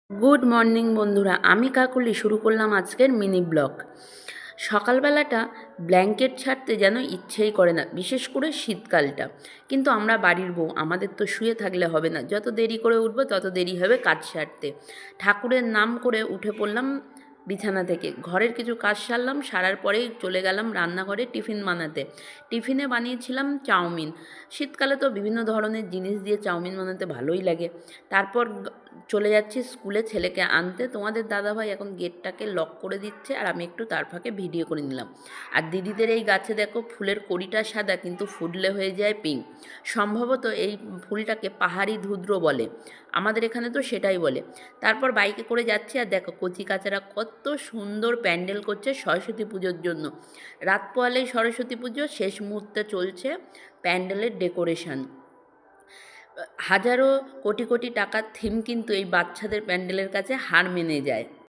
Good morning বন্ধুরা, আমি কাকুলি শুরু করলাম আজকের মিনি ব্লগ। সকালবেলাটা ব্ল্যাঙ্কেট ছাড়তে যেন ইচ্ছেই করে না, বিশেষ করে শীতকালটা। কিন্তু আমরা বাড়ির বউ, আমাদের তো শুয়ে থাকলে হবে না, যত দেরি করে উঠবো তত দেরি হবে কাজ সারতে। ঠাকুরের নাম করে উঠে পড়লাম বিছানা থেকে, ঘরের কিছু কাজ সারলাম, সারার পরেই চলে গেলাম রান্নাঘরে টিফিন বানাতে। টিফিনে বানিয়েছিলাম চাউমিন। শীতকালে তো বিভিন্ন ধরনের জিনিস দিয়ে চাউমিন বানাতে ভালোই লাগে। তারপর চলে যাচ্ছি স্কুলে ছেলেকে আনতে। তোমাদের দাদাভাই এখন গেটটাকে লক করে দিচ্ছে, আর আমি একটু তার ফাঁকে ভিডিও করে নিলাম। আর দিদিদের এই গাছে দেখো, ফুলের কড়িটা সাদা কিন্তু ফুটলে হয়ে যায় পিঙ্ক। সম্ভবত এই ফুলটাকে পাহাড়ি ধুদ্র বলে, আমাদের এখানে তো সেটাই বলে। তারপর বাইকে করে যাচ্ছি, আর দেখো কচি কাচারা কত সুন্দর প্যান্ডেল করছে সরস্বতী পুজোর জন্য। রাত পোয়ালেই সরস্বতী পুজো, শেষ মুহূর্তে চলছে প্যান্ডেলের ডেকোরেশন। হাজারো কোটি কোটি টাকার থিম কিন্তু এই বাচ্চাদের প্যান্ডেলের কাছে হার মেনে যায়।